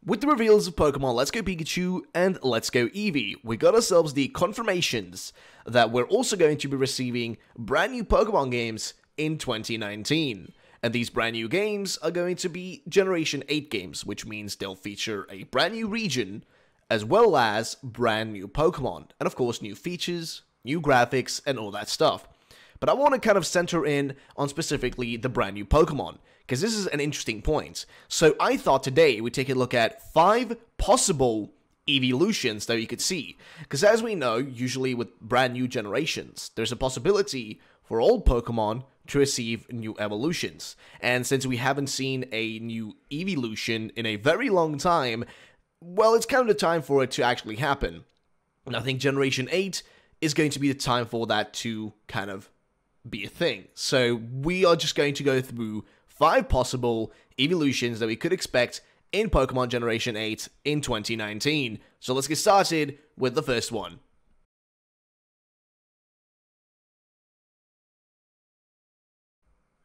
With the reveals of Pokemon Let's Go Pikachu and Let's Go Eevee, we got ourselves the confirmations that we're also going to be receiving brand new Pokemon games in 2019. And these brand new games are going to be Generation 8 games, which means they'll feature a brand new region, as well as brand new Pokemon, and of course new features, new graphics, and all that stuff. But I want to kind of center in on specifically the brand new Pokemon, because this is an interesting point. So I thought today we'd take a look at 5 possible Eeveelutions that you could see. Because as we know, usually with brand new generations, there's a possibility for old Pokemon to receive new evolutions. And since we haven't seen a new Eeveelution in a very long time, well, it's kind of the time for it to actually happen. And I think Generation 8 is going to be the time for that to kind of be a thing. So we are just going to go through 5 possible Eeveelutions that we could expect in Pokemon Generation 8 in 2019. So let's get started with the first one.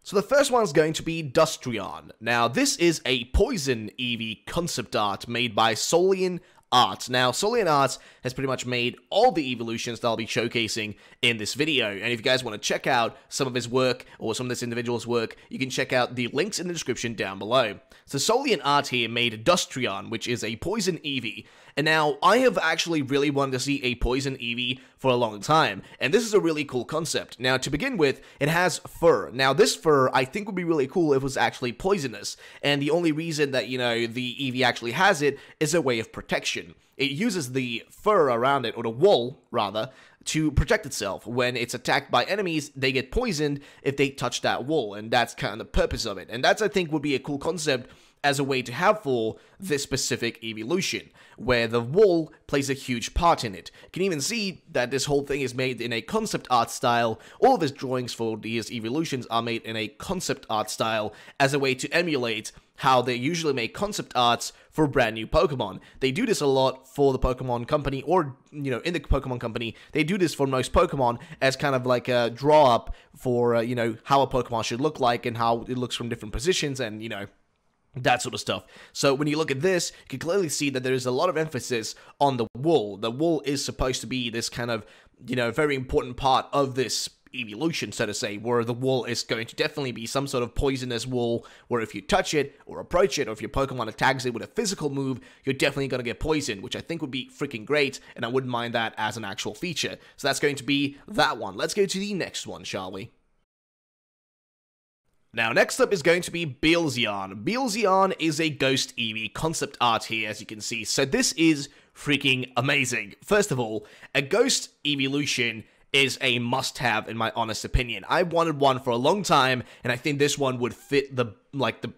So the first one is going to be Dustrion. Now this is a Poison Eevee concept art made by Celestion. Now, Celestion has pretty much made all the Eeveelutions that I'll be showcasing in this video, and if you guys want to check out some of his work, or some of this individual's work, you can check out the links in the description down below. So Celestion here made Dustrion, which is a Poison Eevee, and now, I have actually really wanted to see a Poison Eevee for a long time, and this is a really cool concept. Now, to begin with, it has fur. Now, this fur, I think would be really cool if it was actually poisonous, and the only reason that, you know, the Eevee actually has it is a way of protection. It uses the fur around it, or the wool, rather, to protect itself. When it's attacked by enemies, they get poisoned if they touch that wool, and that's kind of the purpose of it. And that's, I think, would be a cool concept as a way to have for this specific Eeveelution, where the wool plays a huge part in it. You can even see that this whole thing is made in a concept art style. All of his drawings for these Eeveelutions are made in a concept art style as a way to emulate how they usually make concept arts for brand new Pokemon. They do this a lot for the Pokemon Company, or, you know, in the Pokemon Company, they do this for most Pokemon as kind of like a draw-up for, you know, how a Pokemon should look like and how it looks from different positions and, you know, that sort of stuff. So when you look at this, you can clearly see that there is a lot of emphasis on the wool. The wool is supposed to be this kind of, you know, very important part of this Eeveelution, so to say, where the wool is going to definitely be some sort of poisonous wool, where if you touch it, or approach it, or if your Pokemon attacks it with a physical move, you're definitely going to get poisoned, which I think would be freaking great, and I wouldn't mind that as an actual feature. So that's going to be that one. Let's go to the next one, shall we? Now, next up is going to be Zeon. Zeon is a Ghost Eevee concept art here, as you can see. So this is freaking amazing. First of all, a Ghost Eeveelution is a must-have, in my honest opinion. I wanted one for a long time, and I think this one would fit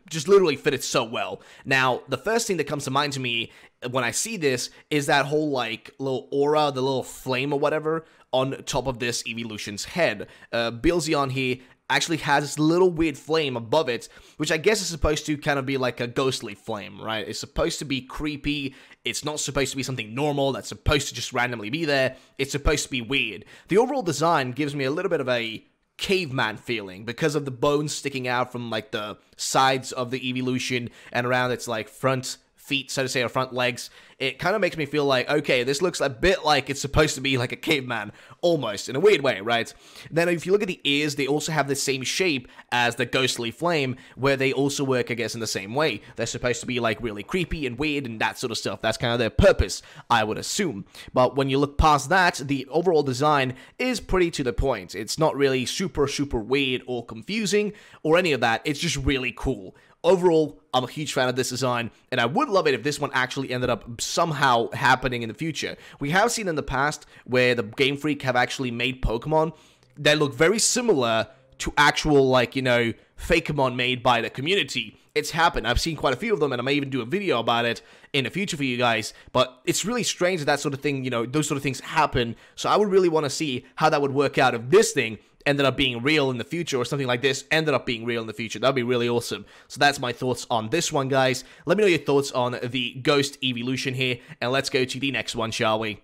just literally fit it so well. Now, the first thing that comes to mind to me when I see this is that whole, like, little aura, the little flame or whatever, on top of this Eeveelution's head. Zeon here actually has this little weird flame above it, which I guess is supposed to kind of be like a ghostly flame, right? It's supposed to be creepy. It's not supposed to be something normal that's supposed to just randomly be there. It's supposed to be weird. The overall design gives me a little bit of a caveman feeling because of the bones sticking out from like the sides of the Eeveelution and around its like front feet, so to say, or front legs. It kind of makes me feel like, okay, this looks a bit like it's supposed to be like a caveman, almost, in a weird way, right? Then if you look at the ears, they also have the same shape as the ghostly flame, where they also work, I guess, in the same way. They're supposed to be like really creepy and weird and that sort of stuff. That's kind of their purpose, I would assume. But when you look past that, the overall design is pretty to the point. It's not really super weird or confusing or any of that. It's just really cool. Overall, I'm a huge fan of this design, and I would love it if this one actually ended up somehow happening in the future. We have seen in the past where the Game Freak have actually made Pokemon that look very similar to actual, like, you know, Fakemon made by the community. It's happened. I've seen quite a few of them, and I may even do a video about it in the future for you guys, but it's really strange that that sort of thing, you know, those sort of things happen, so I would really want to see how that would work out if this thing ended up being real in the future, or something like this ended up being real in the future. That'd be really awesome. So that's my thoughts on this one, guys. Let me know your thoughts on the Ghost Eeveelution here, and let's go to the next one, shall we?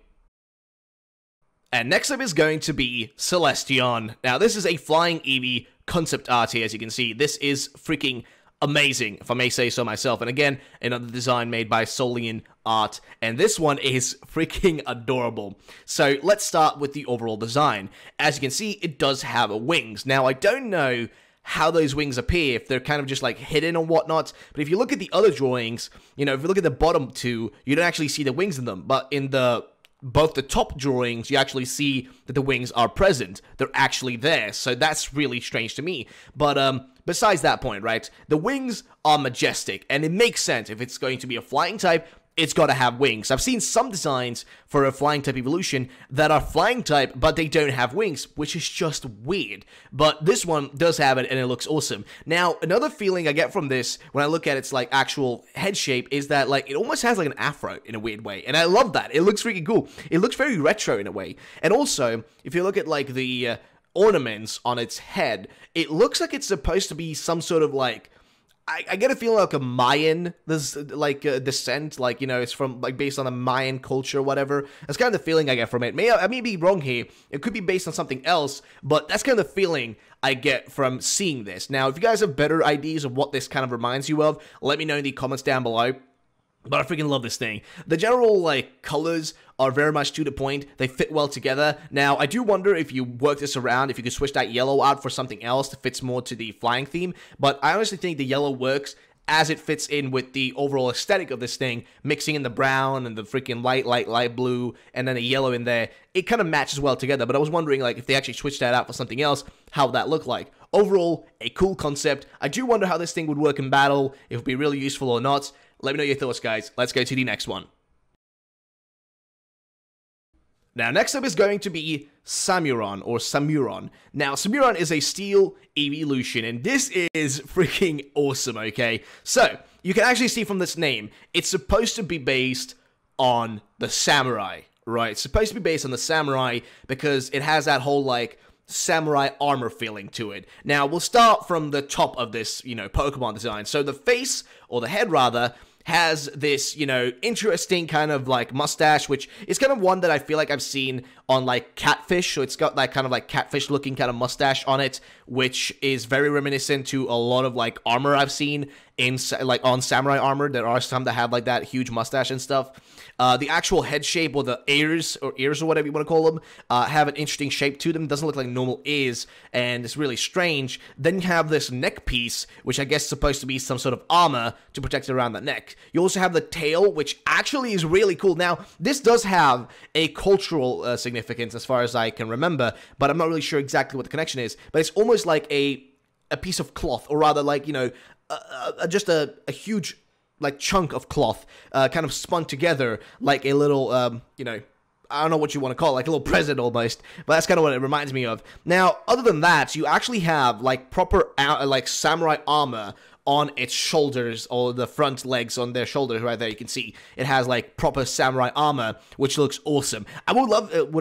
And next up is going to be Celestion. Now, this is a Flying Eevee concept art here, as you can see. This is freaking amazing, if I may say so myself. And again, another design made by Celestion art, and this one is freaking adorable. So let's start with the overall design. As you can see, it does have wings. Now, I don't know how those wings appear, if they're kind of just like hidden or whatnot, but if you look at the other drawings, you know, if you look at the bottom two, you don't actually see the wings in them, but in both the top drawings, you actually see that the wings are present. They're actually there, so that's really strange to me. But besides that point, right, the wings are majestic, and it makes sense. If it's going to be a flying type, it's got to have wings. I've seen some designs for a flying type evolution that are flying type, but they don't have wings, which is just weird. But this one does have it, and it looks awesome. Now, another feeling I get from this when I look at its like actual head shape is that like it almost has like an afro in a weird way, and I love that. It looks freaking cool. It looks very retro in a way. And also, if you look at like the ornaments on its head, it looks like it's supposed to be some sort of like, I get a feeling like a Mayan, descent, like, you know, it's from, like, based on a Mayan culture or whatever. That's kind of the feeling I get from it. I may be wrong here. It could be based on something else, but that's kind of the feeling I get from seeing this. Now, if you guys have better ideas of what this kind of reminds you of, let me know in the comments down below. But I freaking love this thing. The general, like, colors are very much to the point. They fit well together. Now, I do wonder if you work this around, if you could switch that yellow out for something else that fits more to the flying theme. But I honestly think the yellow works as it fits in with the overall aesthetic of this thing, mixing in the brown and the freaking light blue, and then a yellow in there. It kind of matches well together, but I was wondering, like, if they actually switched that out for something else, how would that look like? Overall, a cool concept. I do wonder how this thing would work in battle, if it would be really useful or not. Let me know your thoughts, guys. Let's go to the next one. Now, next up is going to be Samiran, or Samiran. Now, Samiran is a steel eeveelution, and this is freaking awesome, okay? So, you can actually see from this name, it's supposed to be based on the samurai, right? It's supposed to be based on the samurai because it has that whole, like, samurai armor feeling to it. Now, we'll start from the top of this, you know, Pokemon design. So, the face, or the head, rather, has this, you know, interesting kind of like mustache, which is kind of one that I feel like I've seen on like Catfish. So it's got that kind of like catfish looking kind of mustache on it, which is very reminiscent to a lot of like armor I've seen in like on samurai armor. There are some that have like that huge mustache and stuff. The actual head shape, or the ears or whatever you want to call them, have an interesting shape to them. It doesn't look like normal ears, and it's really strange. Then you have this neck piece, which I guess is supposed to be some sort of armor to protect it around the neck. You also have the tail, which actually is really cool. Now, this does have a cultural significance as far as I can remember, but I'm not really sure exactly what the connection is. But it's almost like a piece of cloth, or rather like, you know, just a huge like chunk of cloth kind of spun together like a little, you know, I don't know what you want to call it, like a little present almost, but that's kind of what it reminds me of. Now, other than that, you actually have like proper like samurai armor on its shoulders, or the front legs on their shoulders right there. You can see it has like proper samurai armor, which looks awesome. I would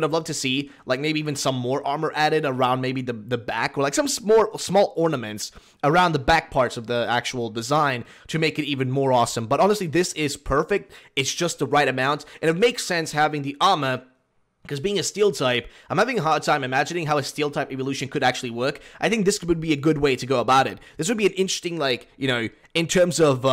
have loved to see like maybe even some more armor added around maybe the back, or like some small ornaments around the back parts of the actual design to make it even more awesome. But honestly, this is perfect. It's just the right amount, and it makes sense having the armor, because being a steel type, I'm having a hard time imagining how a steel type evolution could actually work. I think this would be a good way to go about it. This would be an interesting, like, you know, in terms of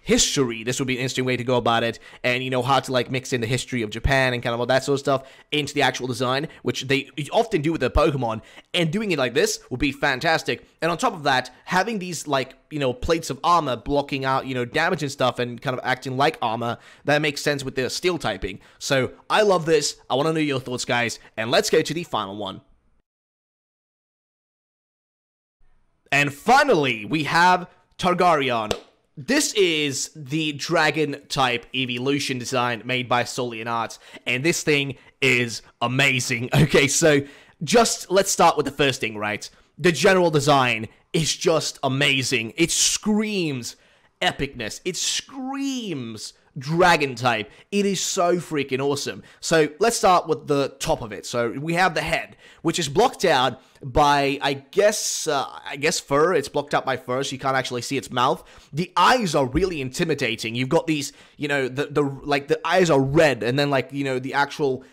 history, this would be an interesting way to go about it, and, you know, how to, like, mix in the history of Japan and kind of all that sort of stuff into the actual design, which they often do with their Pokemon, and doing it like this would be fantastic. And on top of that, having these, like, you know, plates of armor blocking out, you know, damage and stuff, and kind of acting like armor, that makes sense with the steel typing. So, I love this. I want to know your thoughts, guys, and let's go to the final one. And finally, we have Targaryen. This is the dragon-type eeveelution design made by Celestion Arts, and this thing is amazing. Okay, so just let's start with the first thing, right? The general design is just amazing. It screams epicness. It screams dragon type. It is so freaking awesome. So let's start with the top of it. So we have the head, which is blocked out by, I guess fur. It's blocked out by fur, so you can't actually see its mouth. The eyes are really intimidating. You've got these, you know, the eyes are red, and then, like, you know, the actual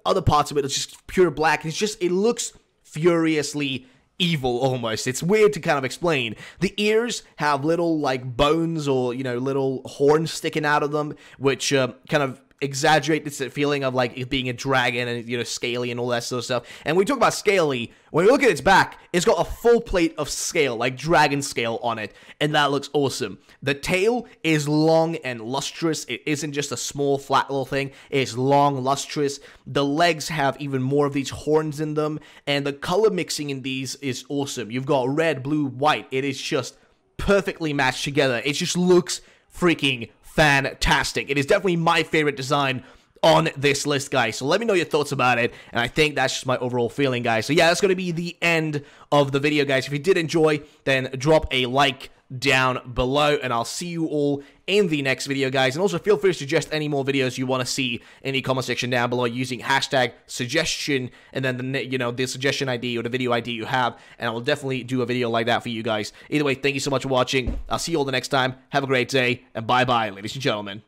other parts of it is just pure black. It's just, it looks furiously evil almost. It's weird to kind of explain. The ears have little like bones or, you know, little horns sticking out of them, which kind of exaggerate this feeling of like it being a dragon and, you know, scaly and all that sort of stuff. And when we talk about scaly, when you look at its back, it's got a full plate of scale, like dragon scale on it, and that looks awesome. The tail is long and lustrous. It isn't just a small flat little thing. It's long, lustrous. The legs have even more of these horns in them, and the color mixing in these is awesome. You've got red, blue, white. It is just perfectly matched together. It just looks freaking fantastic. It is definitely my favorite design on this list, guys. So let me know your thoughts about it, and I think that's just my overall feeling, guys. So yeah, that's going to be the end of the video, guys. If you did enjoy, then drop a like down below, and I'll see you all in the next video, guys. And also feel free to suggest any more videos you want to see in the comment section down below using hashtag suggestion and then the suggestion ID or the video ID you have, and I will definitely do a video like that for you guys. Either way, thank you so much for watching. I'll see you all the next time. Have a great day, and bye bye, ladies and gentlemen.